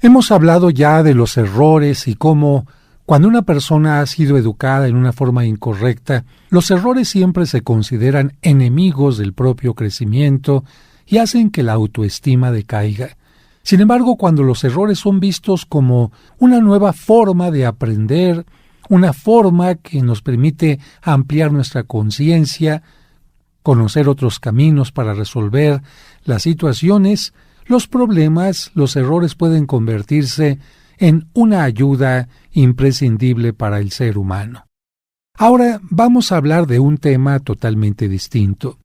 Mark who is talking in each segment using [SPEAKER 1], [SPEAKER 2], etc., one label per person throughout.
[SPEAKER 1] Hemos hablado ya de los errores y cómo, cuando una persona ha sido educada en una forma incorrecta, los errores siempre se consideran enemigos del propio crecimiento y hacen que la autoestima decaiga. Sin embargo, cuando los errores son vistos como una nueva forma de aprender, una forma que nos permite ampliar nuestra conciencia, conocer otros caminos para resolver las situaciones, los problemas, los errores pueden convertirse en una ayuda imprescindible para el ser humano. Ahora vamos a hablar de un tema totalmente distinto.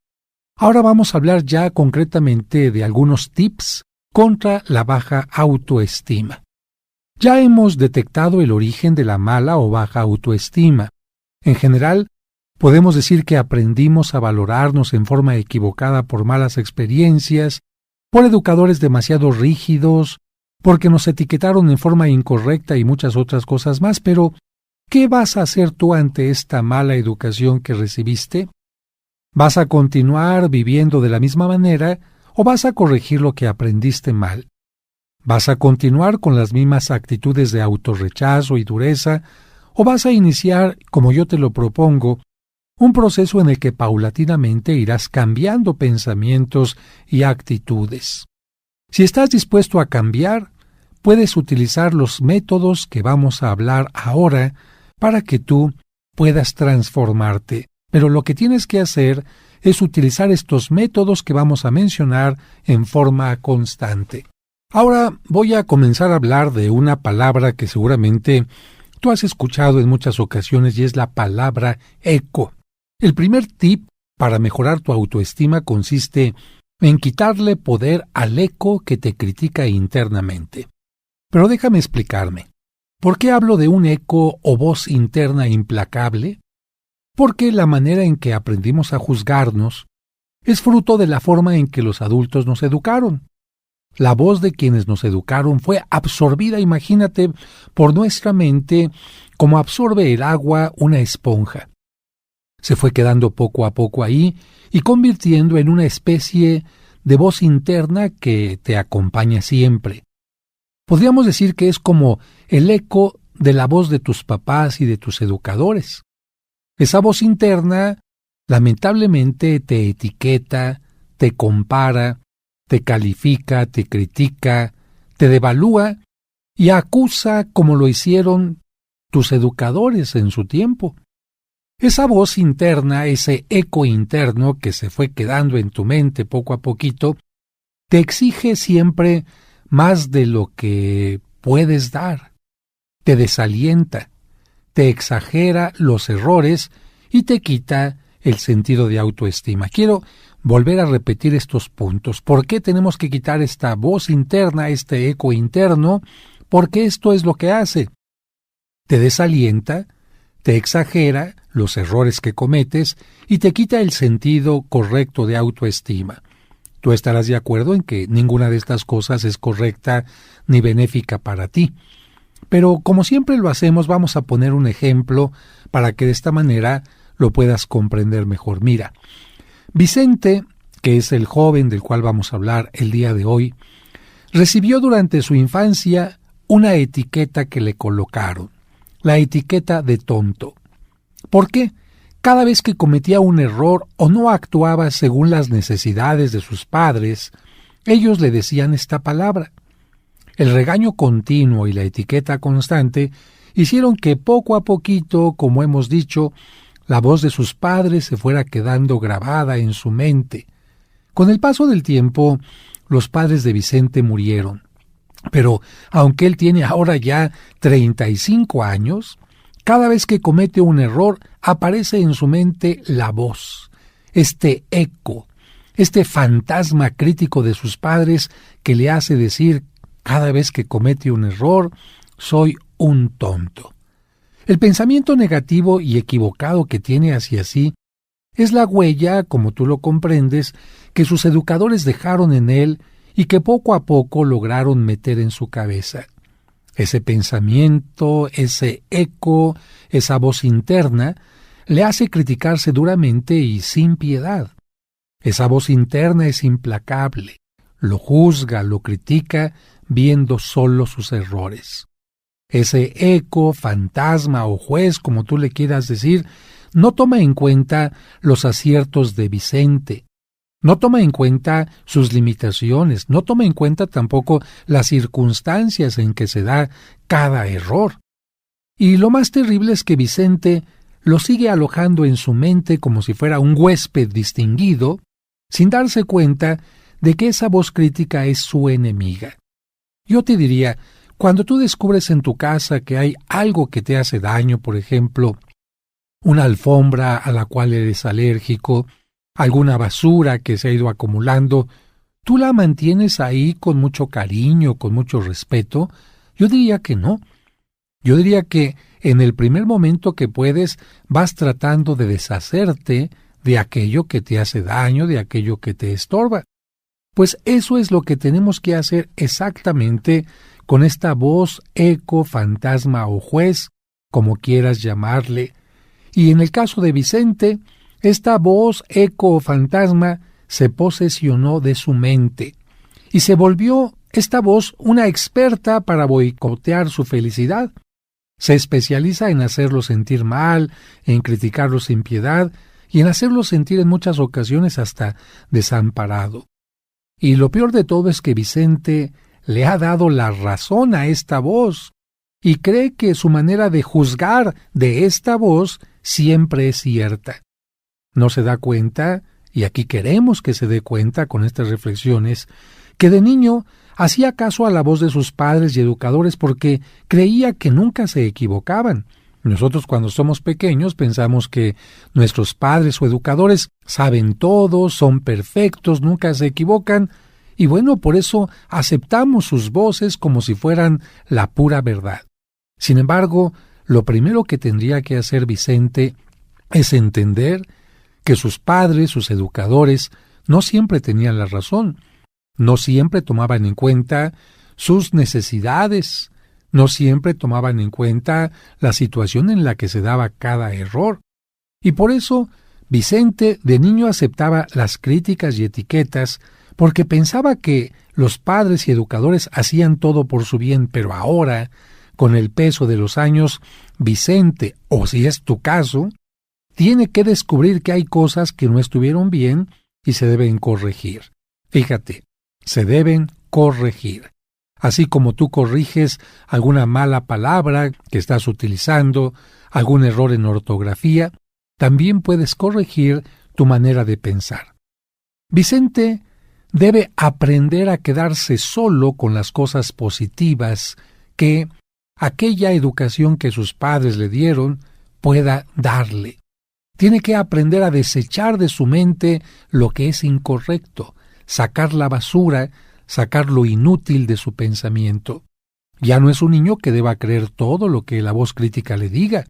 [SPEAKER 1] Ahora vamos a hablar ya concretamente de algunos tips contra la baja autoestima. Ya hemos detectado el origen de la mala o baja autoestima. En general, podemos decir que aprendimos a valorarnos en forma equivocada por malas experiencias, por educadores demasiado rígidos, porque nos etiquetaron en forma incorrecta y muchas otras cosas más, pero ¿qué vas a hacer tú ante esta mala educación que recibiste? ¿Vas a continuar viviendo de la misma manera o vas a corregir lo que aprendiste mal? ¿Vas a continuar con las mismas actitudes de autorrechazo y dureza o vas a iniciar, como yo te lo propongo, un proceso en el que paulatinamente irás cambiando pensamientos y actitudes? Si estás dispuesto a cambiar, puedes utilizar los métodos que vamos a hablar ahora para que tú puedas transformarte. Pero lo que tienes que hacer es utilizar estos métodos que vamos a mencionar en forma constante. Ahora voy a comenzar a hablar de una palabra que seguramente tú has escuchado en muchas ocasiones y es la palabra eco. El primer tip para mejorar tu autoestima consiste en quitarle poder al eco que te critica internamente. Pero déjame explicarme. ¿Por qué hablo de un eco o voz interna implacable? Porque la manera en que aprendimos a juzgarnos es fruto de la forma en que los adultos nos educaron. La voz de quienes nos educaron fue absorbida, imagínate, por nuestra mente como absorbe el agua una esponja. Se fue quedando poco a poco ahí y convirtiendo en una especie de voz interna que te acompaña siempre. Podríamos decir que es como el eco de la voz de tus papás y de tus educadores. Esa voz interna, lamentablemente, te etiqueta, te compara, te califica, te critica, te devalúa y acusa como lo hicieron tus educadores en su tiempo. Esa voz interna, ese eco interno que se fue quedando en tu mente poco a poquito, te exige siempre más de lo que puedes dar. Te desalienta, te exagera los errores y te quita el sentido de autoestima. Quiero volver a repetir estos puntos. ¿Por qué tenemos que quitar esta voz interna, este eco interno? Porque esto es lo que hace. Te desalienta, te exagera los errores que cometes y te quita el sentido correcto de autoestima. Tú estarás de acuerdo en que ninguna de estas cosas es correcta ni benéfica para ti. Pero como siempre lo hacemos, vamos a poner un ejemplo para que de esta manera lo puedas comprender mejor. Mira, Vicente, que es el joven del cual vamos a hablar el día de hoy, recibió durante su infancia una etiqueta que le colocaron, la etiqueta de tonto. ¿Por qué? Cada vez que cometía un error o no actuaba según las necesidades de sus padres, ellos le decían esta palabra. El regaño continuo y la etiqueta constante hicieron que poco a poquito, como hemos dicho, la voz de sus padres se fuera quedando grabada en su mente. Con el paso del tiempo, los padres de Vicente murieron. Pero, aunque él tiene ahora ya 35 años, cada vez que comete un error, aparece en su mente la voz, este eco, este fantasma crítico de sus padres que le hace decir cada vez que comete un error, soy un tonto. El pensamiento negativo y equivocado que tiene hacia sí es la huella, como tú lo comprendes, que sus educadores dejaron en él y que poco a poco lograron meter en su cabeza. Ese pensamiento, ese eco, esa voz interna, le hace criticarse duramente y sin piedad. Esa voz interna es implacable, lo juzga, lo critica, viendo solo sus errores. Ese eco, fantasma o juez, como tú le quieras decir, no toma en cuenta los aciertos de Vicente, no toma en cuenta sus limitaciones, no toma en cuenta tampoco las circunstancias en que se da cada error. Y lo más terrible es que Vicente lo sigue alojando en su mente como si fuera un huésped distinguido, sin darse cuenta de que esa voz crítica es su enemiga. Yo te diría, cuando tú descubres en tu casa que hay algo que te hace daño, por ejemplo, una alfombra a la cual eres alérgico, alguna basura que se ha ido acumulando, ¿tú la mantienes ahí con mucho cariño, con mucho respeto? Yo diría que no. Yo diría que en el primer momento que puedes vas tratando de deshacerte de aquello que te hace daño, de aquello que te estorba. Pues eso es lo que tenemos que hacer exactamente con esta voz, eco, fantasma o juez, como quieras llamarle. Y en el caso de Vicente, esta voz, eco o fantasma se posesionó de su mente y se volvió esta voz una experta para boicotear su felicidad. Se especializa en hacerlo sentir mal, en criticarlo sin piedad y en hacerlo sentir en muchas ocasiones hasta desamparado. Y lo peor de todo es que Vicente le ha dado la razón a esta voz y cree que su manera de juzgar de esta voz siempre es cierta. No se da cuenta, y aquí queremos que se dé cuenta con estas reflexiones, que de niño hacía caso a la voz de sus padres y educadores porque creía que nunca se equivocaban. Nosotros cuando somos pequeños pensamos que nuestros padres o educadores saben todo, son perfectos, nunca se equivocan, y bueno, por eso aceptamos sus voces como si fueran la pura verdad. Sin embargo, lo primero que tendría que hacer Vicente es entender que sus padres, sus educadores, no siempre tenían la razón, no siempre tomaban en cuenta sus necesidades, no siempre tomaban en cuenta la situación en la que se daba cada error. Y por eso Vicente de niño aceptaba las críticas y etiquetas porque pensaba que los padres y educadores hacían todo por su bien, pero ahora, con el peso de los años, Vicente, o si es tu caso, tiene que descubrir que hay cosas que no estuvieron bien y se deben corregir. Fíjate, se deben corregir. Así como tú corriges alguna mala palabra que estás utilizando, algún error en ortografía, también puedes corregir tu manera de pensar. Vicente debe aprender a quedarse solo con las cosas positivas que aquella educación que sus padres le dieron pueda darle. Tiene que aprender a desechar de su mente lo que es incorrecto, sacar la basura, sacar lo inútil de su pensamiento. Ya no es un niño que deba creer todo lo que la voz crítica le diga.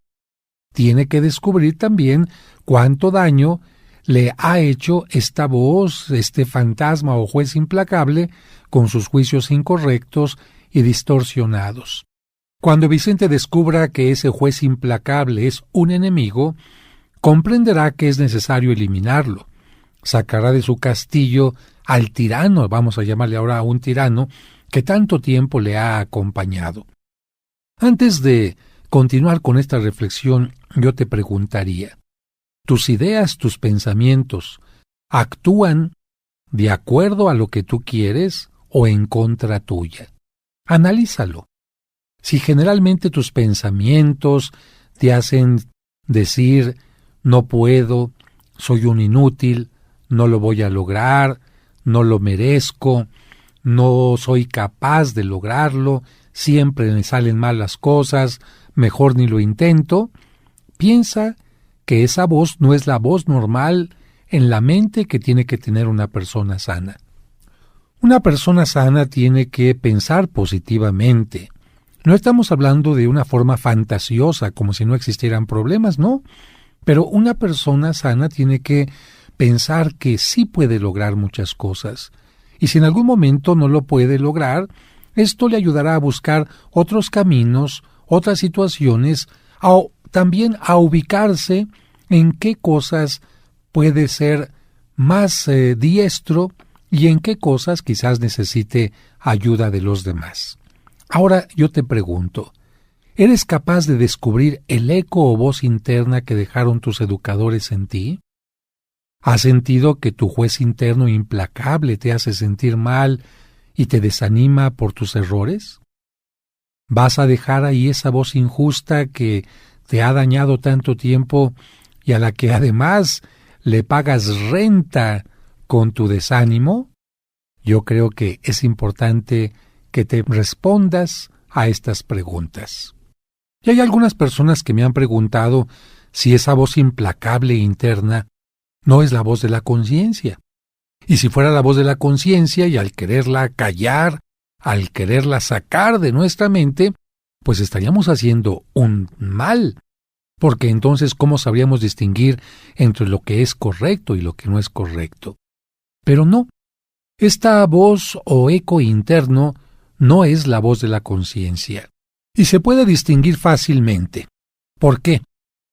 [SPEAKER 1] Tiene que descubrir también cuánto daño le ha hecho esta voz, este fantasma o juez implacable, con sus juicios incorrectos y distorsionados. Cuando Vicente descubra que ese juez implacable es un enemigo, comprenderá que es necesario eliminarlo. Sacará de su castillo al tirano, vamos a llamarle ahora a un tirano, que tanto tiempo le ha acompañado. Antes de continuar con esta reflexión, yo te preguntaría, ¿tus ideas, tus pensamientos, actúan de acuerdo a lo que tú quieres o en contra tuya? Analízalo. Si generalmente tus pensamientos te hacen decir, no puedo, soy un inútil, no lo voy a lograr, no lo merezco, no soy capaz de lograrlo, siempre me salen mal las cosas, mejor ni lo intento, piensa que esa voz no es la voz normal en la mente que tiene que tener una persona sana. Una persona sana tiene que pensar positivamente. No estamos hablando de una forma fantasiosa, como si no existieran problemas, no. Pero una persona sana tiene que pensar que sí puede lograr muchas cosas. Y si en algún momento no lo puede lograr, esto le ayudará a buscar otros caminos, otras situaciones, también a ubicarse en qué cosas puede ser más diestro y en qué cosas quizás necesite ayuda de los demás. Ahora yo te pregunto, ¿eres capaz de descubrir el eco o voz interna que dejaron tus educadores en ti? ¿Has sentido que tu juez interno implacable te hace sentir mal y te desanima por tus errores? ¿Vas a dejar ahí esa voz injusta que te ha dañado tanto tiempo y a la que además le pagas renta con tu desánimo? Yo creo que es importante que te respondas a estas preguntas. Y hay algunas personas que me han preguntado si esa voz implacable interna no es la voz de la conciencia. Y si fuera la voz de la conciencia y al quererla callar, al quererla sacar de nuestra mente, pues estaríamos haciendo un mal. Porque entonces, ¿cómo sabríamos distinguir entre lo que es correcto y lo que no es correcto? Pero no. Esta voz o eco interno no es la voz de la conciencia. Y se puede distinguir fácilmente. ¿Por qué?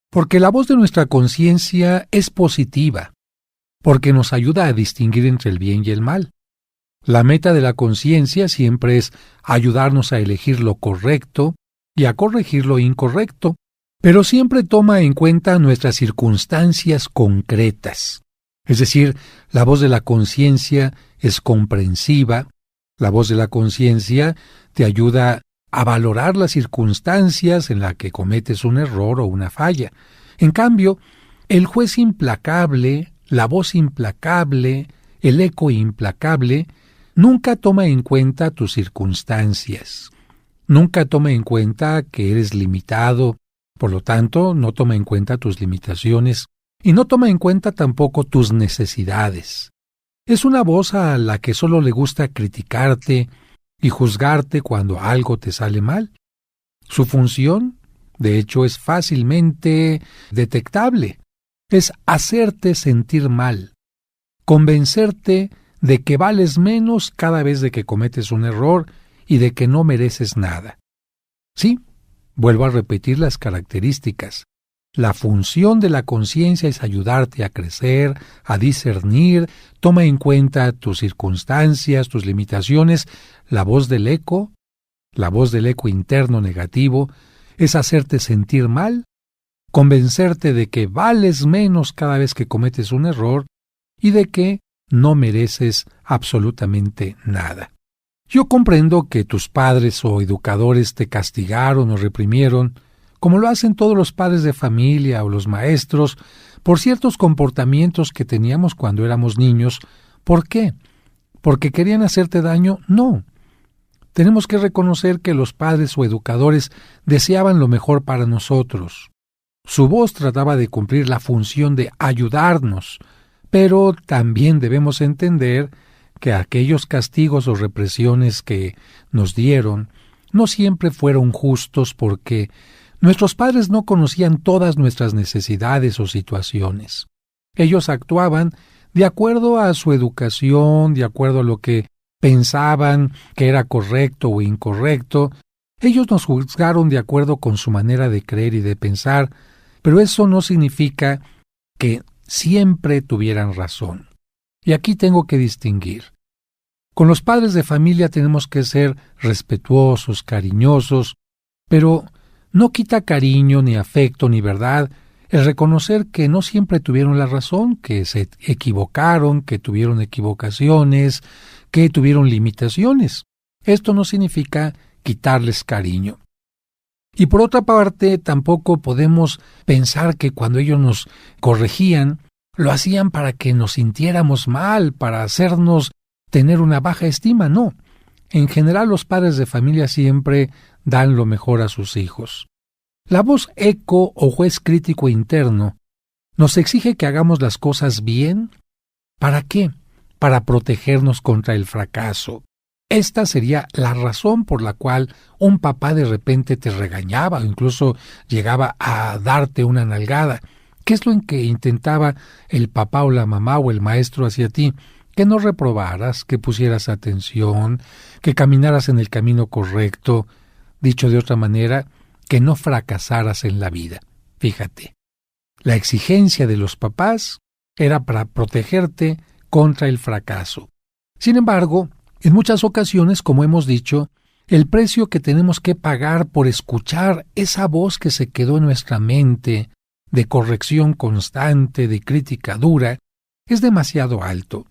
[SPEAKER 1] Porque la voz de nuestra conciencia es positiva, porque nos ayuda a distinguir entre el bien y el mal. La meta de la conciencia siempre es ayudarnos a elegir lo correcto y a corregir lo incorrecto, pero siempre toma en cuenta nuestras circunstancias concretas. Es decir, la voz de la conciencia es comprensiva, la voz de la conciencia te ayuda a valorar las circunstancias en las que cometes un error o una falla. En cambio, el juez implacable, la voz implacable, el eco implacable, nunca toma en cuenta tus circunstancias. Nunca toma en cuenta que eres limitado, por lo tanto, no toma en cuenta tus limitaciones y no toma en cuenta tampoco tus necesidades. Es una voz a la que solo le gusta criticarte y juzgarte cuando algo te sale mal. Su función, de hecho, es fácilmente detectable. Es hacerte sentir mal, convencerte de que vales menos cada vez de que cometes un error y de que no mereces nada. Sí, vuelvo a repetir las características. La función de la conciencia es ayudarte a crecer, a discernir, toma en cuenta tus circunstancias, tus limitaciones. La voz del eco interno negativo, es hacerte sentir mal, convencerte de que vales menos cada vez que cometes un error y de que no mereces absolutamente nada. Yo comprendo que tus padres o educadores te castigaron o reprimieron, como lo hacen todos los padres de familia o los maestros, por ciertos comportamientos que teníamos cuando éramos niños. ¿Por qué? ¿Porque querían hacerte daño? No. Tenemos que reconocer que los padres o educadores deseaban lo mejor para nosotros. Su voz trataba de cumplir la función de ayudarnos, pero también debemos entender que aquellos castigos o represiones que nos dieron no siempre fueron justos porque nuestros padres no conocían todas nuestras necesidades o situaciones. Ellos actuaban de acuerdo a su educación, de acuerdo a lo que pensaban que era correcto o incorrecto. Ellos nos juzgaron de acuerdo con su manera de creer y de pensar, pero eso no significa que siempre tuvieran razón. Y aquí tengo que distinguir. Con los padres de familia tenemos que ser respetuosos, cariñosos, pero no quita cariño, ni afecto, ni verdad el reconocer que no siempre tuvieron la razón, que se equivocaron, que tuvieron equivocaciones, que tuvieron limitaciones. Esto no significa quitarles cariño. Y por otra parte, tampoco podemos pensar que cuando ellos nos corregían, lo hacían para que nos sintiéramos mal, para hacernos tener una baja estima. No. En general, los padres de familia siempre dan lo mejor a sus hijos. La voz eco o juez crítico interno nos exige que hagamos las cosas bien. ¿Para qué? Para protegernos contra el fracaso. Esta sería la razón por la cual un papá de repente te regañaba o incluso llegaba a darte una nalgada. ¿Qué es lo que intentaba el papá o la mamá o el maestro hacia ti? Que no reprobaras, que pusieras atención, que caminaras en el camino correcto. Dicho de otra manera, que no fracasaras en la vida. Fíjate, la exigencia de los papás era para protegerte contra el fracaso. Sin embargo, en muchas ocasiones, como hemos dicho, el precio que tenemos que pagar por escuchar esa voz que se quedó en nuestra mente, de corrección constante, de crítica dura, es demasiado alto.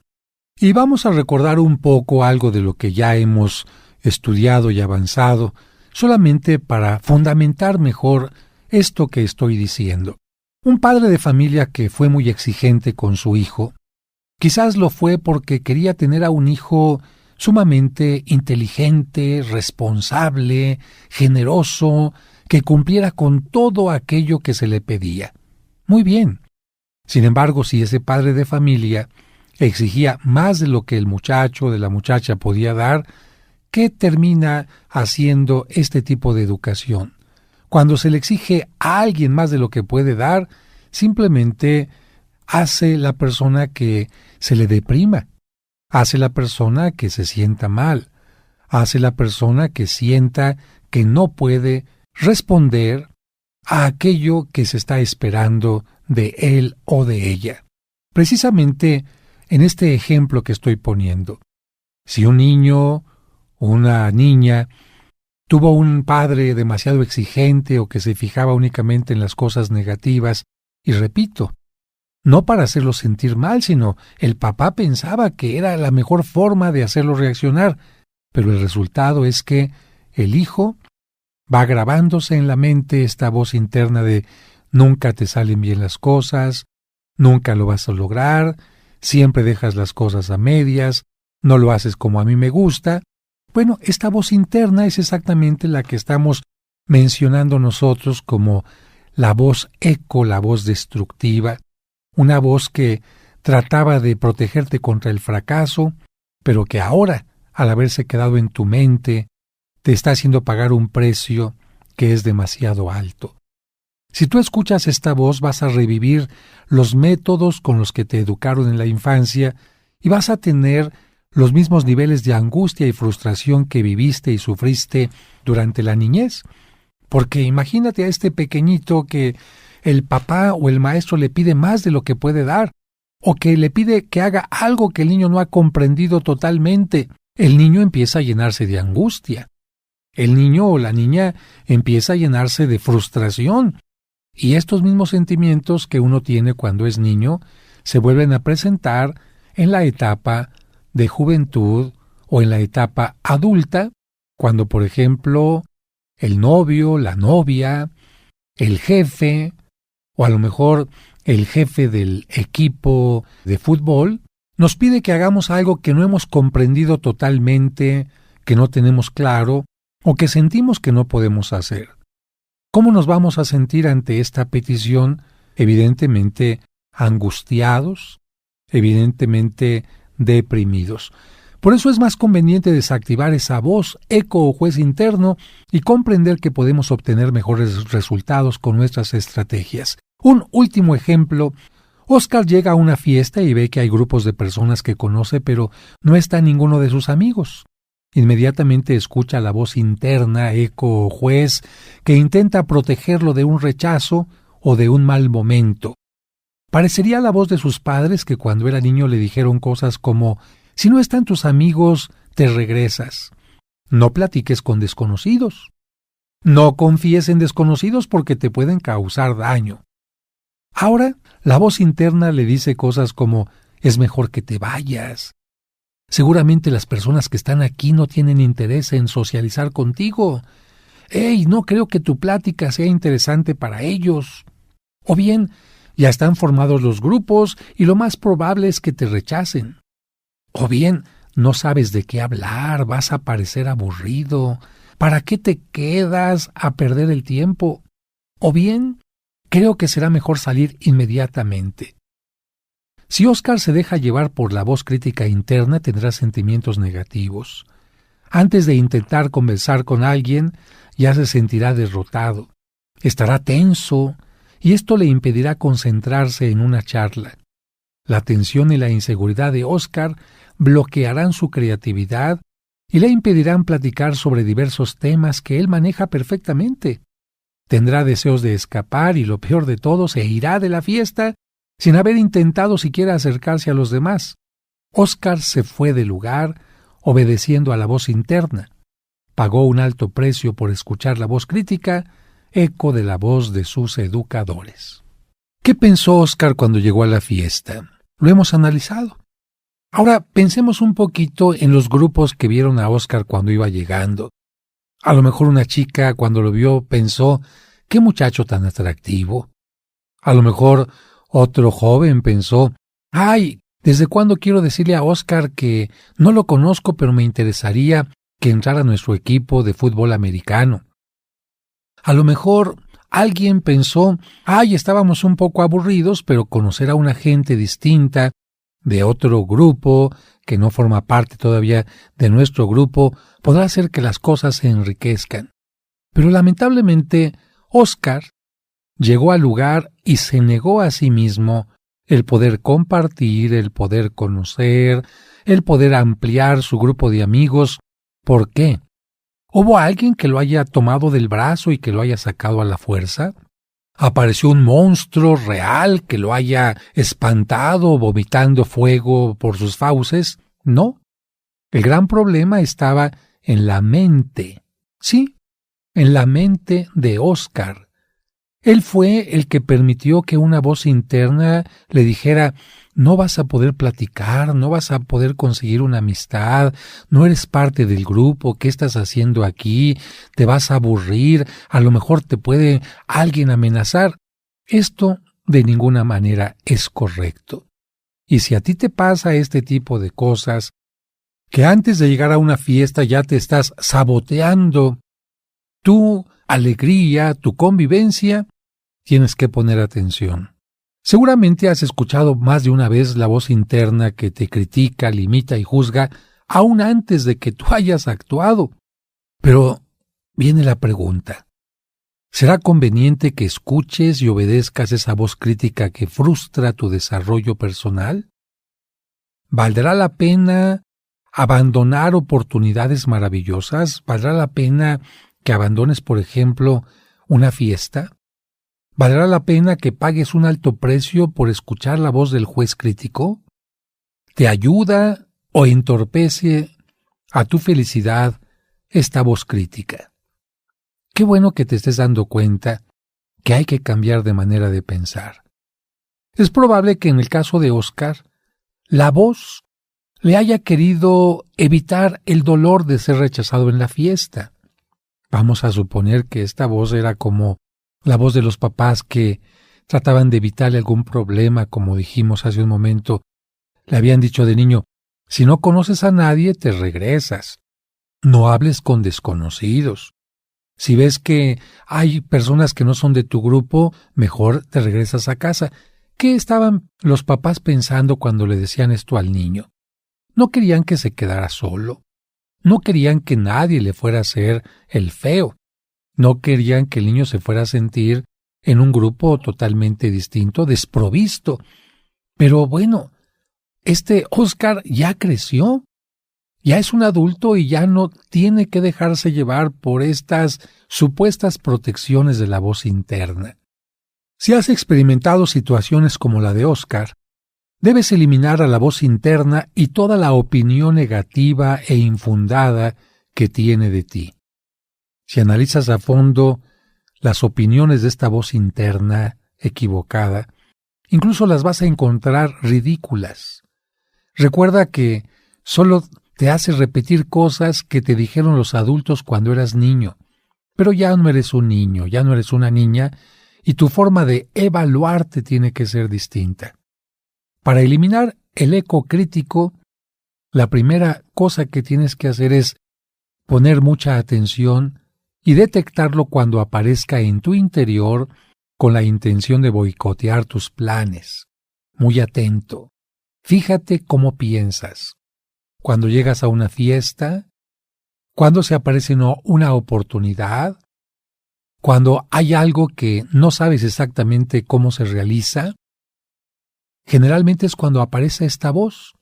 [SPEAKER 1] Y vamos a recordar un poco algo de lo que ya hemos estudiado y avanzado, solamente para fundamentar mejor esto que estoy diciendo. Un padre de familia que fue muy exigente con su hijo, quizás lo fue porque quería tener a un hijo sumamente inteligente, responsable, generoso, que cumpliera con todo aquello que se le pedía. Muy bien. Sin embargo, si ese padre de familia exigía más de lo que el muchacho o de la muchacha podía dar, ¿qué termina haciendo este tipo de educación? Cuando se le exige a alguien más de lo que puede dar, simplemente hace la persona que se le deprima, hace la persona que se sienta mal, hace la persona que sienta que no puede responder a aquello que se está esperando de él o de ella. Precisamente en este ejemplo que estoy poniendo, si un niño o una niña tuvo un padre demasiado exigente o que se fijaba únicamente en las cosas negativas, y repito, no para hacerlo sentir mal, sino el papá pensaba que era la mejor forma de hacerlo reaccionar, pero el resultado es que el hijo va grabándose en la mente esta voz interna de nunca te salen bien las cosas, nunca lo vas a lograr, siempre dejas las cosas a medias, no lo haces como a mí me gusta. Bueno, esta voz interna es exactamente la que estamos mencionando nosotros como la voz eco, la voz destructiva, una voz que trataba de protegerte contra el fracaso, pero que ahora, al haberse quedado en tu mente, te está haciendo pagar un precio que es demasiado alto. Si tú escuchas esta voz, vas a revivir los métodos con los que te educaron en la infancia y vas a tener los mismos niveles de angustia y frustración que viviste y sufriste durante la niñez. Porque imagínate a este pequeñito que el papá o el maestro le pide más de lo que puede dar, o que le pide que haga algo que el niño no ha comprendido totalmente. El niño empieza a llenarse de angustia. El niño o la niña empieza a llenarse de frustración. Y estos mismos sentimientos que uno tiene cuando es niño se vuelven a presentar en la etapa de juventud o en la etapa adulta, cuando, por ejemplo, el novio, la novia, el jefe, o a lo mejor el jefe del equipo de fútbol, nos pide que hagamos algo que no hemos comprendido totalmente, que no tenemos claro, o que sentimos que no podemos hacer. ¿Cómo nos vamos a sentir ante esta petición? Evidentemente angustiados, evidentemente deprimidos. Por eso es más conveniente desactivar esa voz, eco o juez interno y comprender que podemos obtener mejores resultados con nuestras estrategias. Un último ejemplo. Oscar llega a una fiesta y ve que hay grupos de personas que conoce, pero no está ninguno de sus amigos. Inmediatamente escucha la voz interna, eco o juez, que intenta protegerlo de un rechazo o de un mal momento. Parecería la voz de sus padres que cuando era niño le dijeron cosas como: si no están tus amigos, te regresas. No platiques con desconocidos. No confíes en desconocidos porque te pueden causar daño. Ahora, la voz interna le dice cosas como: es mejor que te vayas. Seguramente las personas que están aquí no tienen interés en socializar contigo. ¡Ey, no creo que tu plática sea interesante para ellos! O bien, ya están formados los grupos y lo más probable es que te rechacen. O bien, no sabes de qué hablar, vas a parecer aburrido. ¿Para qué te quedas a perder el tiempo? O bien, creo que será mejor salir inmediatamente. Si Oscar se deja llevar por la voz crítica interna, tendrá sentimientos negativos. Antes de intentar conversar con alguien, ya se sentirá derrotado. Estará tenso, y esto le impedirá concentrarse en una charla. La tensión y la inseguridad de Oscar bloquearán su creatividad y le impedirán platicar sobre diversos temas que él maneja perfectamente. Tendrá deseos de escapar y, lo peor de todo, se irá de la fiesta sin haber intentado siquiera acercarse a los demás. Oscar se fue del lugar obedeciendo a la voz interna. Pagó un alto precio por escuchar la voz crítica, eco de la voz de sus educadores. ¿Qué pensó Oscar cuando llegó a la fiesta? Lo hemos analizado. Ahora pensemos un poquito en los grupos que vieron a Oscar cuando iba llegando. A lo mejor una chica cuando lo vio pensó, ¡qué muchacho tan atractivo! A lo mejor otro joven pensó, ¡ay! ¿Desde cuándo quiero decirle a Oscar que no lo conozco pero me interesaría que entrara a nuestro equipo de fútbol americano? A lo mejor alguien pensó, ¡ay! Estábamos un poco aburridos, pero conocer a una gente distinta, de otro grupo, que no forma parte todavía de nuestro grupo, podrá hacer que las cosas se enriquezcan. Pero lamentablemente, Oscar llegó al lugar y se negó a sí mismo el poder compartir, el poder conocer, el poder ampliar su grupo de amigos. ¿Por qué? ¿Hubo alguien que lo haya tomado del brazo y que lo haya sacado a la fuerza? ¿Apareció un monstruo real que lo haya espantado vomitando fuego por sus fauces? No. El gran problema estaba en la mente. Sí, en la mente de Oscar. Él fue el que permitió que una voz interna le dijera, no vas a poder platicar, no vas a poder conseguir una amistad, no eres parte del grupo, ¿qué estás haciendo aquí? Te vas a aburrir, a lo mejor te puede alguien amenazar. Esto de ninguna manera es correcto. Y si a ti te pasa este tipo de cosas, que antes de llegar a una fiesta ya te estás saboteando tu alegría, tu convivencia, tienes que poner atención. Seguramente has escuchado más de una vez la voz interna que te critica, limita y juzga, aún antes de que tú hayas actuado. Pero viene la pregunta. ¿Será conveniente que escuches y obedezcas esa voz crítica que frustra tu desarrollo personal? ¿Valdrá la pena abandonar oportunidades maravillosas? ¿Valdrá la pena que abandones, por ejemplo, una fiesta? ¿Valdrá la pena que pagues un alto precio por escuchar la voz del juez crítico? ¿Te ayuda o entorpece a tu felicidad esta voz crítica? Qué bueno que te estés dando cuenta que hay que cambiar de manera de pensar. Es probable que en el caso de Oscar, la voz le haya querido evitar el dolor de ser rechazado en la fiesta. Vamos a suponer que esta voz era como la voz de los papás que trataban de evitarle algún problema, como dijimos hace un momento. Le habían dicho de niño, si no conoces a nadie, te regresas. No hables con desconocidos. Si ves que hay personas que no son de tu grupo, mejor te regresas a casa. ¿Qué estaban los papás pensando cuando le decían esto al niño? No querían que se quedara solo. No querían que nadie le fuera a hacer el feo. No querían que el niño se fuera a sentir en un grupo totalmente distinto, desprovisto. Pero bueno, este Oscar ya creció, ya es un adulto y ya no tiene que dejarse llevar por estas supuestas protecciones de la voz interna. Si has experimentado situaciones como la de Oscar, debes eliminar a la voz interna y toda la opinión negativa e infundada que tiene de ti. Si analizas a fondo las opiniones de esta voz interna equivocada, incluso las vas a encontrar ridículas. Recuerda que solo te hace repetir cosas que te dijeron los adultos cuando eras niño, pero ya no eres un niño, ya no eres una niña, y tu forma de evaluarte tiene que ser distinta. Para eliminar el eco crítico, la primera cosa que tienes que hacer es poner mucha atención y detectarlo cuando aparezca en tu interior con la intención de boicotear tus planes. Muy atento. Fíjate cómo piensas. Cuando llegas a una fiesta, cuando se aparece una oportunidad, cuando hay algo que no sabes exactamente cómo se realiza, generalmente es cuando aparece esta voz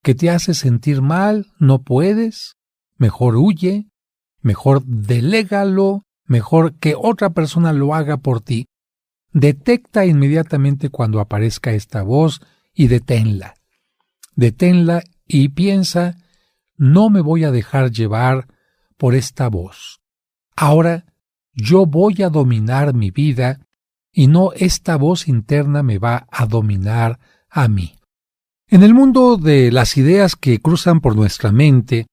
[SPEAKER 1] que te hace sentir mal, no puedes, mejor huye, mejor delégalo, mejor que otra persona lo haga por ti. Detecta inmediatamente cuando aparezca esta voz y deténla. deténla y piensa: no me voy a dejar llevar por esta voz. Ahora yo voy a dominar mi vida y no esta voz interna me va a dominar a mí. En el mundo de las ideas que cruzan por nuestra mente,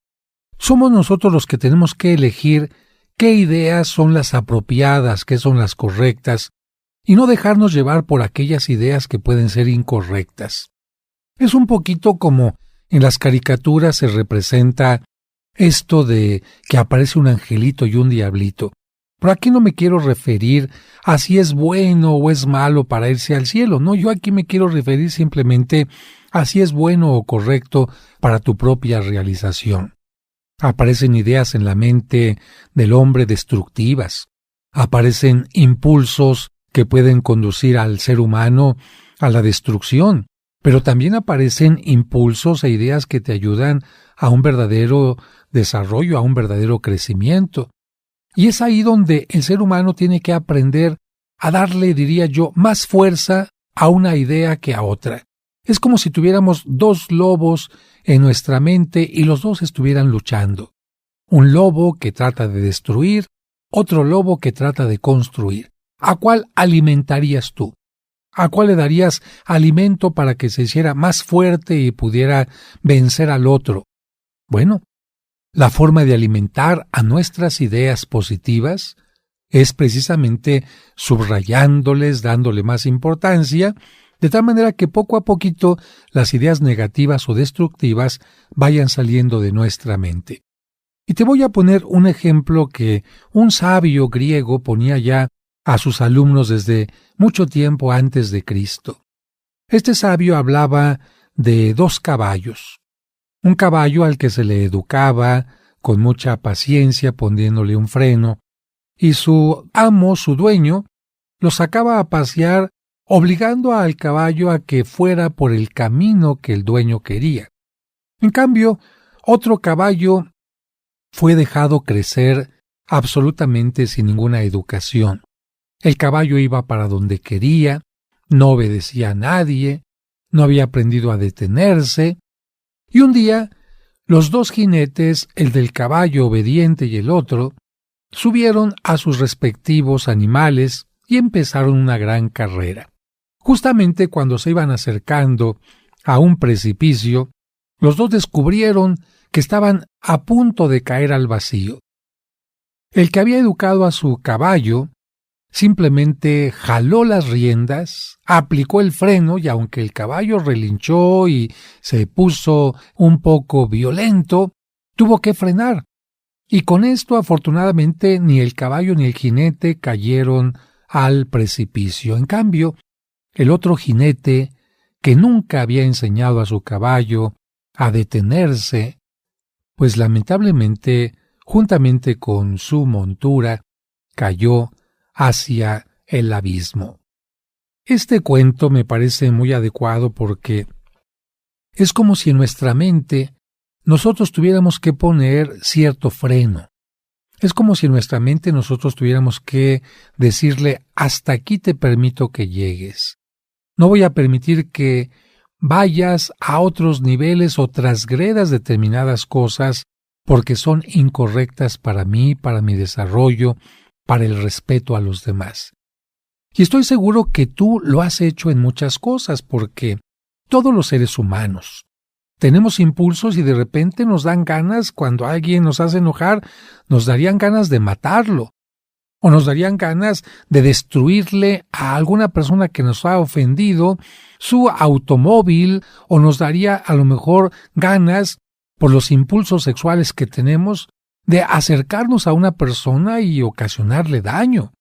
[SPEAKER 1] somos nosotros los que tenemos que elegir qué ideas son las apropiadas, qué son las correctas, y no dejarnos llevar por aquellas ideas que pueden ser incorrectas. Es un poquito como en las caricaturas se representa esto de que aparece un angelito y un diablito. Pero aquí no me quiero referir a si es bueno o es malo para irse al cielo, no, yo aquí me quiero referir simplemente a si es bueno o correcto para tu propia realización. Aparecen ideas en la mente del hombre destructivas, aparecen impulsos que pueden conducir al ser humano a la destrucción, pero también aparecen impulsos e ideas que te ayudan a un verdadero desarrollo, a un verdadero crecimiento. Y es ahí donde el ser humano tiene que aprender a darle, diría yo, más fuerza a una idea que a otra. Es como si tuviéramos dos lobos en nuestra mente y los dos estuvieran luchando. Un lobo que trata de destruir, otro lobo que trata de construir. ¿A cuál alimentarías tú? ¿A cuál le darías alimento para que se hiciera más fuerte y pudiera vencer al otro? Bueno, la forma de alimentar a nuestras ideas positivas es precisamente subrayándoles, dándole más importancia, de tal manera que poco a poquito las ideas negativas o destructivas vayan saliendo de nuestra mente. Y te voy a poner un ejemplo que un sabio griego ponía ya a sus alumnos desde mucho tiempo antes de Cristo. Este sabio hablaba de dos caballos. Un caballo al que se le educaba con mucha paciencia poniéndole un freno, y su amo, su dueño, lo sacaba a pasear obligando al caballo a que fuera por el camino que el dueño quería. En cambio, otro caballo fue dejado crecer absolutamente sin ninguna educación. El caballo iba para donde quería, no obedecía a nadie, no había aprendido a detenerse, y un día los dos jinetes, el del caballo obediente y el otro, subieron a sus respectivos animales y empezaron una gran carrera. Justamente cuando se iban acercando a un precipicio, los dos descubrieron que estaban a punto de caer al vacío. El que había educado a su caballo simplemente jaló las riendas, aplicó el freno y aunque el caballo relinchó y se puso un poco violento, tuvo que frenar. Y con esto, afortunadamente, ni el caballo ni el jinete cayeron al precipicio. En cambio, el otro jinete, que nunca había enseñado a su caballo a detenerse, pues lamentablemente, juntamente con su montura, cayó hacia el abismo. Este cuento me parece muy adecuado porque es como si en nuestra mente nosotros tuviéramos que poner cierto freno. Es como si en nuestra mente nosotros tuviéramos que decirle: hasta aquí te permito que llegues. No voy a permitir que vayas a otros niveles o transgredas determinadas cosas porque son incorrectas para mí, para mi desarrollo, para el respeto a los demás. Y estoy seguro que tú lo has hecho en muchas cosas, porque todos los seres humanos tenemos impulsos y de repente nos dan ganas, cuando alguien nos hace enojar, nos darían ganas de matarlo, o nos darían ganas de destruirle a alguna persona que nos ha ofendido su automóvil, o nos daría a lo mejor ganas, por los impulsos sexuales que tenemos, de acercarnos a una persona y ocasionarle daño.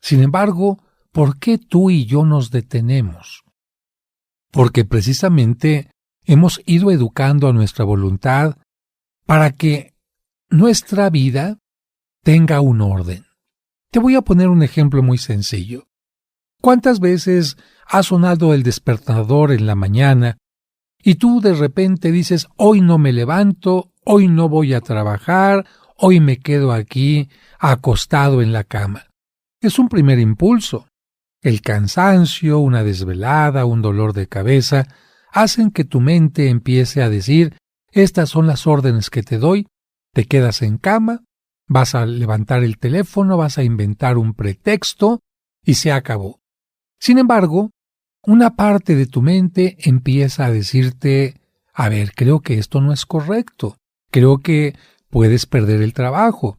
[SPEAKER 1] Sin embargo, ¿por qué tú y yo nos detenemos? Porque precisamente hemos ido educando a nuestra voluntad para que nuestra vida tenga un orden. Te voy a poner un ejemplo muy sencillo. ¿Cuántas veces ha sonado el despertador en la mañana y tú de repente dices: hoy no me levanto, hoy no voy a trabajar, hoy me quedo aquí acostado en la cama? Es un primer impulso. El cansancio, una desvelada, un dolor de cabeza, hacen que tu mente empiece a decir: estas son las órdenes que te doy, te quedas en cama, vas a levantar el teléfono, vas a inventar un pretexto y se acabó. Sin embargo, una parte de tu mente empieza a decirte: a ver, creo que esto no es correcto, creo que puedes perder el trabajo,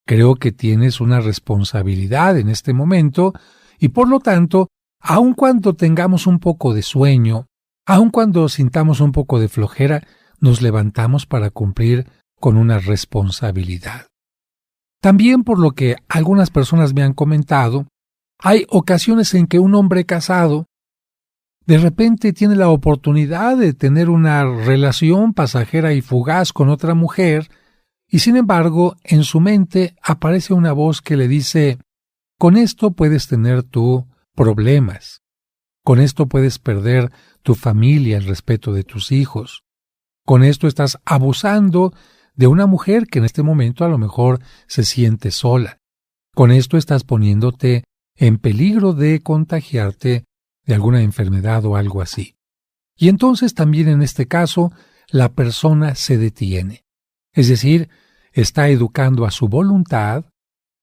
[SPEAKER 1] creo que tienes una responsabilidad en este momento y por lo tanto, aun cuando tengamos un poco de sueño, aun cuando sintamos un poco de flojera, nos levantamos para cumplir con una responsabilidad. También, por lo que algunas personas me han comentado, hay ocasiones en que un hombre casado de repente tiene la oportunidad de tener una relación pasajera y fugaz con otra mujer, y sin embargo, en su mente aparece una voz que le dice: con esto puedes tener tú problemas, con esto puedes perder tu familia, el respeto de tus hijos, con esto estás abusando de una mujer que en este momento a lo mejor se siente sola, con esto estás poniéndote en peligro de contagiarte de alguna enfermedad o algo así. Y entonces también en este caso la persona se detiene, es decir, está educando a su voluntad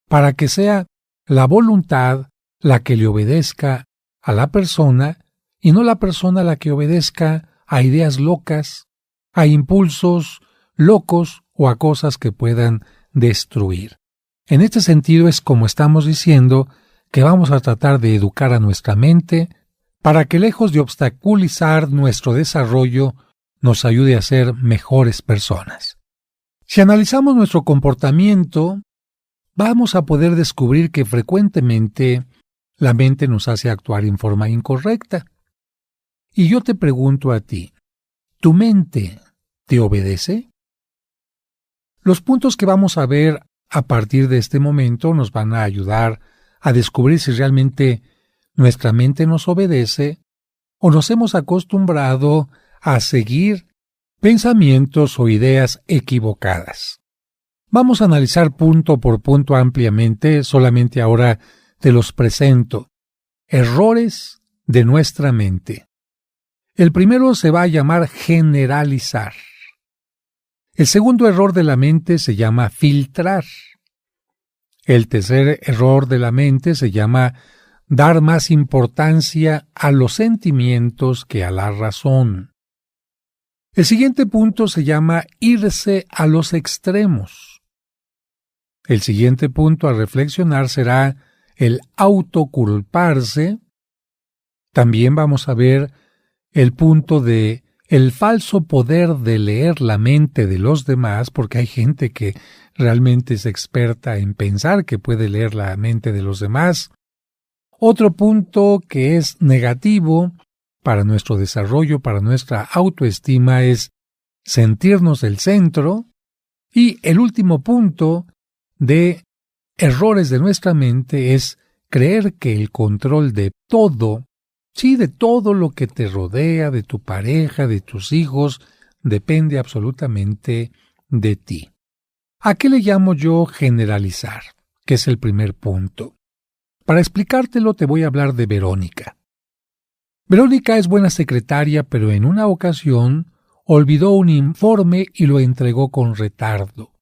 [SPEAKER 1] para que sea la voluntad la que le obedezca a la persona y no la persona la que obedezca a ideas locas, a impulsos locos o a cosas que puedan destruir. En este sentido es como estamos diciendo que vamos a tratar de educar a nuestra mente para que, lejos de obstaculizar nuestro desarrollo, nos ayude a ser mejores personas. Si analizamos nuestro comportamiento, vamos a poder descubrir que frecuentemente la mente nos hace actuar en forma incorrecta. Y yo te pregunto a ti, ¿tu mente te obedece? Los puntos que vamos a ver a partir de este momento nos van a ayudar a descubrir si realmente nuestra mente nos obedece o nos hemos acostumbrado a seguir pensamientos o ideas equivocadas. Vamos a analizar punto por punto ampliamente, solamente ahora te los presento. Errores de nuestra mente. El primero se va a llamar generalizar. El segundo error de la mente se llama filtrar. El tercer error de la mente se llama dar más importancia a los sentimientos que a la razón. El siguiente punto se llama irse a los extremos. El siguiente punto a reflexionar será el autoculparse. También vamos a ver el punto de el falso poder de leer la mente de los demás, porque hay gente que realmente es experta en pensar que puede leer la mente de los demás. Otro punto que es negativo para nuestro desarrollo, para nuestra autoestima, es sentirnos el centro. Y el último punto de errores de nuestra mente es creer que el control de todo, sí, de todo lo que te rodea, de tu pareja, de tus hijos, depende absolutamente de ti. ¿A qué le llamo yo generalizar? Que es el primer punto. Para explicártelo te voy a hablar de Verónica. Verónica es buena secretaria, pero en una ocasión olvidó un informe y lo entregó con retardo.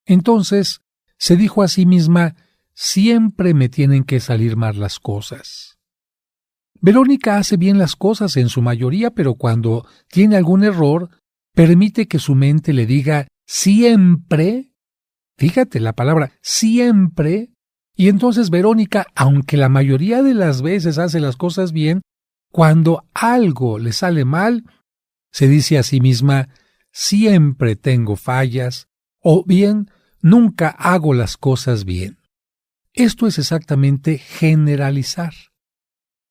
[SPEAKER 1] Entonces se dijo a sí misma: siempre me tienen que salir mal las cosas. Verónica hace bien las cosas en su mayoría, pero cuando tiene algún error, permite que su mente le diga siempre. Fíjate la palabra siempre. Y entonces Verónica, aunque la mayoría de las veces hace las cosas bien, cuando algo le sale mal, se dice a sí misma: siempre tengo fallas, o bien nunca hago las cosas bien. Esto es exactamente generalizar.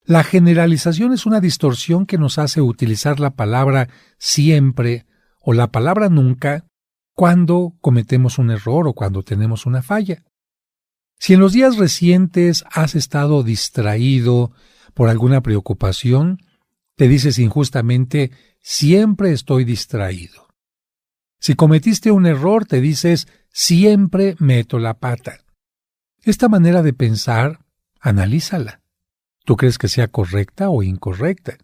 [SPEAKER 1] La generalización es una distorsión que nos hace utilizar la palabra siempre o la palabra nunca cuando cometemos un error o cuando tenemos una falla. Si en los días recientes has estado distraído por alguna preocupación, te dices injustamente: siempre estoy distraído. Si cometiste un error, te dices: siempre meto la pata. Esta manera de pensar, analízala. ¿Tú crees que sea correcta o incorrecta?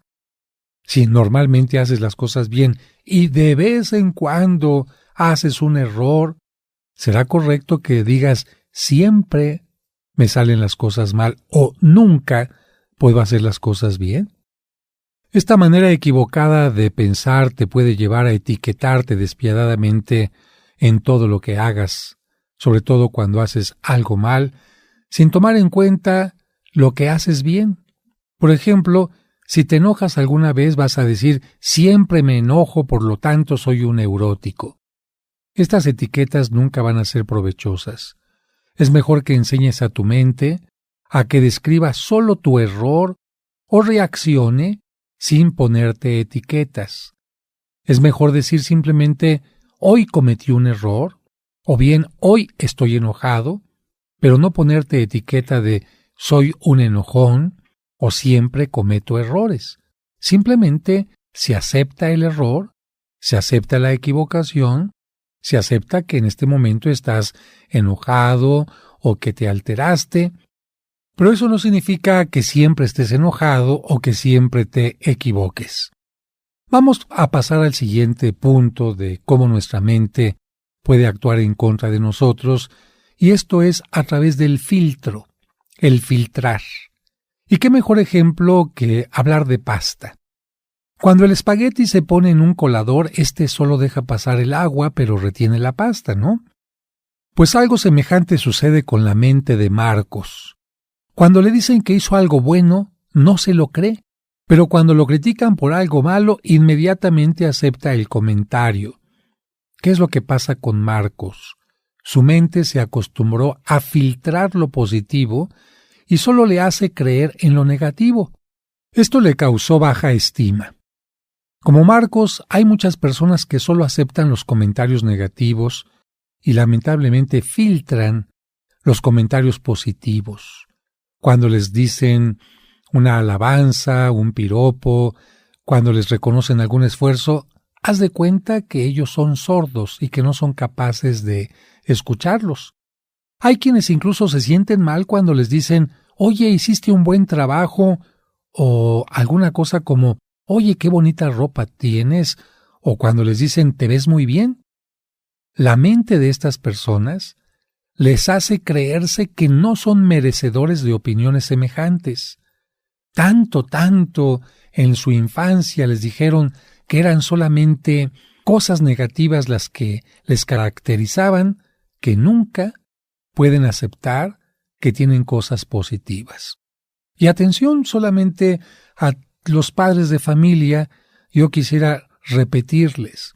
[SPEAKER 1] Si normalmente haces las cosas bien y de vez en cuando haces un error, ¿será correcto que digas siempre me salen las cosas mal o nunca puedo hacer las cosas bien? Esta manera equivocada de pensar te puede llevar a etiquetarte despiadadamente en todo lo que hagas, sobre todo cuando haces algo mal, sin tomar en cuenta lo que haces bien. Por ejemplo, si te enojas alguna vez vas a decir siempre me enojo, por lo tanto soy un neurótico. Estas etiquetas nunca van a ser provechosas. Es mejor que enseñes a tu mente a que describa solo tu error o reaccione sin ponerte etiquetas. Es mejor decir simplemente hoy cometí un error o bien hoy estoy enojado, pero no ponerte etiqueta de soy un enojón o siempre cometo errores. Simplemente se acepta el error, se acepta la equivocación, se acepta que en este momento estás enojado o que te alteraste, pero eso no significa que siempre estés enojado o que siempre te equivoques. Vamos a pasar al siguiente punto de cómo nuestra mente puede actuar en contra de nosotros, y esto es a través del filtro, el filtrar. ¿Y qué mejor ejemplo que hablar de pasta? Cuando el espagueti se pone en un colador, este solo deja pasar el agua, pero retiene la pasta, ¿no? Pues algo semejante sucede con la mente de Marcos. Cuando le dicen que hizo algo bueno, no se lo cree, pero cuando lo critican por algo malo, inmediatamente acepta el comentario. ¿Qué es lo que pasa con Marcos? Su mente se acostumbró a filtrar lo positivo y solo le hace creer en lo negativo. Esto le causó baja estima. Como Marcos, hay muchas personas que solo aceptan los comentarios negativos y lamentablemente filtran los comentarios positivos. Cuando les dicen una alabanza, un piropo, cuando les reconocen algún esfuerzo, haz de cuenta que ellos son sordos y que no son capaces de escucharlos. Hay quienes incluso se sienten mal cuando les dicen, oye, hiciste un buen trabajo, o alguna cosa como, oye, qué bonita ropa tienes, o cuando les dicen, te ves muy bien. La mente de estas personas les hace creerse que no son merecedores de opiniones semejantes. Tanto en su infancia les dijeron que eran solamente cosas negativas las que les caracterizaban, que nunca pueden aceptar que tienen cosas positivas. Y atención solamente a los padres de familia, yo quisiera repetirles.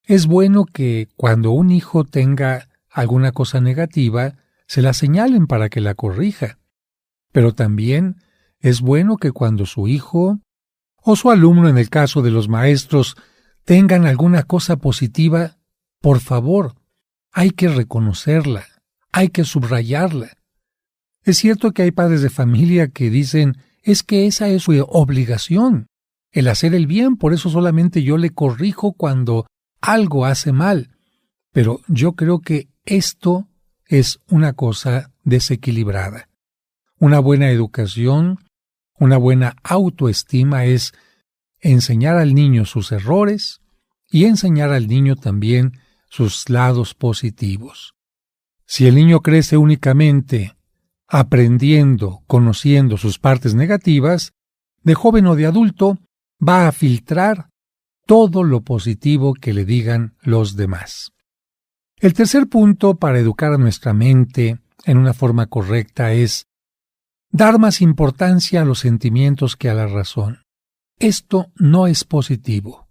[SPEAKER 1] Es bueno que cuando un hijo tenga alguna cosa negativa, se la señalen para que la corrija. Pero también es bueno que cuando su hijo o su alumno, en el caso de los maestros, tengan alguna cosa positiva, por favor, hay que reconocerla, hay que subrayarla. Es cierto que hay padres de familia que dicen, es que esa es su obligación, el hacer el bien, por eso solamente yo le corrijo cuando algo hace mal. Pero yo creo que esto es una cosa desequilibrada. Una buena educación, una buena autoestima es enseñar al niño sus errores y enseñar al niño también sus lados positivos. Si el niño crece únicamente aprendiendo, conociendo sus partes negativas, de joven o de adulto, va a filtrar todo lo positivo que le digan los demás. El tercer punto para educar a nuestra mente en una forma correcta es dar más importancia a los sentimientos que a la razón. Esto no es positivo.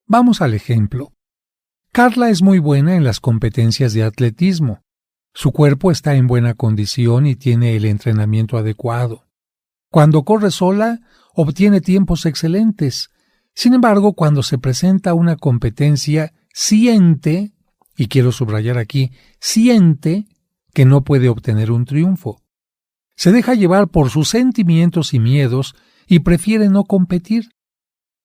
[SPEAKER 1] Vamos al ejemplo. Carla es muy buena en las competencias de atletismo. Su cuerpo está en buena condición y tiene el entrenamiento adecuado. Cuando corre sola, obtiene tiempos excelentes. Sin embargo, cuando se presenta una competencia, siente, y quiero subrayar aquí, siente que no puede obtener un triunfo. Se deja llevar por sus sentimientos y miedos y prefiere no competir.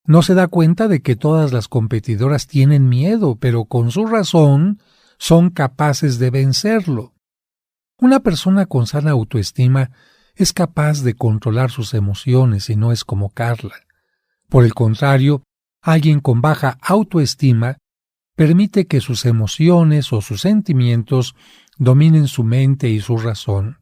[SPEAKER 1] No se da cuenta de que todas las competidoras tienen miedo, pero con su razón son capaces de vencerlo. Una persona con sana autoestima es capaz de controlar sus emociones y no es como Carla. Por el contrario, alguien con baja autoestima permite que sus emociones o sus sentimientos dominen su mente y su razón.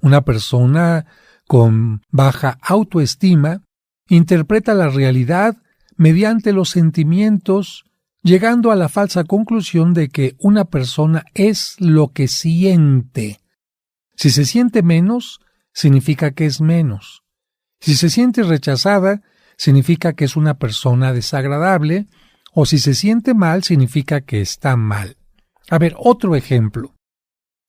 [SPEAKER 1] Una persona con baja autoestima interpreta la realidad mediante los sentimientos, llegando a la falsa conclusión de que una persona es lo que siente. Si se siente menos, significa que es menos. Si se siente rechazada, significa que es una persona desagradable, o si se siente mal, significa que está mal. A ver, otro ejemplo.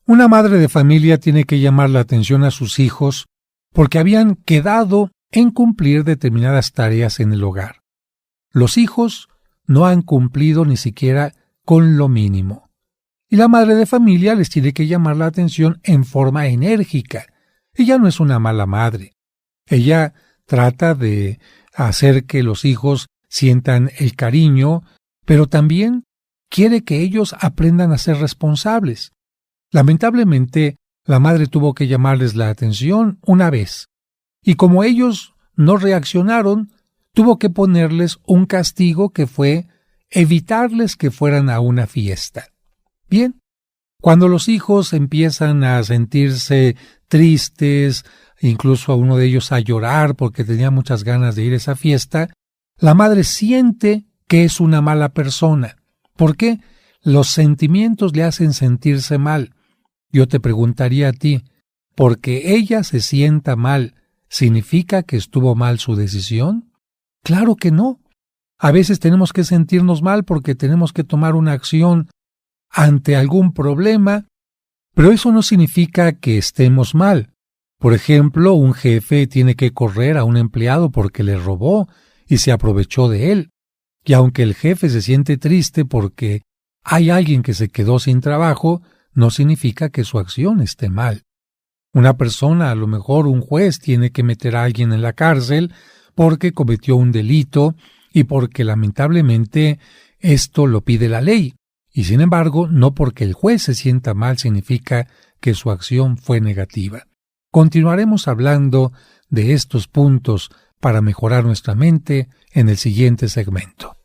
[SPEAKER 1] Una madre de familia tiene que llamar la atención a sus hijos porque habían quedado en cumplir determinadas tareas en el hogar. Los hijos no han cumplido ni siquiera con lo mínimo. Y la madre de familia les tiene que llamar la atención en forma enérgica. Ella no es una mala madre. Ella trata de hacer que los hijos sientan el cariño, pero también quiere que ellos aprendan a ser responsables. Lamentablemente, la madre tuvo que llamarles la atención una vez, y como ellos no reaccionaron, tuvo que ponerles un castigo que fue evitarles que fueran a una fiesta. Bien, cuando los hijos empiezan a sentirse tristes, incluso a uno de ellos a llorar porque tenía muchas ganas de ir a esa fiesta, la madre siente que es una mala persona. ¿Por qué? Los sentimientos le hacen sentirse mal. Yo te preguntaría a ti, ¿porque ella se sienta mal, significa que estuvo mal su decisión? Claro que no. A veces tenemos que sentirnos mal porque tenemos que tomar una acción ante algún problema, pero eso no significa que estemos mal. Por ejemplo, un jefe tiene que correr a un empleado porque le robó y se aprovechó de él. Y aunque el jefe se siente triste porque hay alguien que se quedó sin trabajo, no significa que su acción esté mal. Una persona, a lo mejor un juez, tiene que meter a alguien en la cárcel porque cometió un delito y porque lamentablemente esto lo pide la ley. Y sin embargo, no porque el juez se sienta mal significa que su acción fue negativa. Continuaremos hablando de estos puntos para mejorar nuestra mente en el siguiente segmento.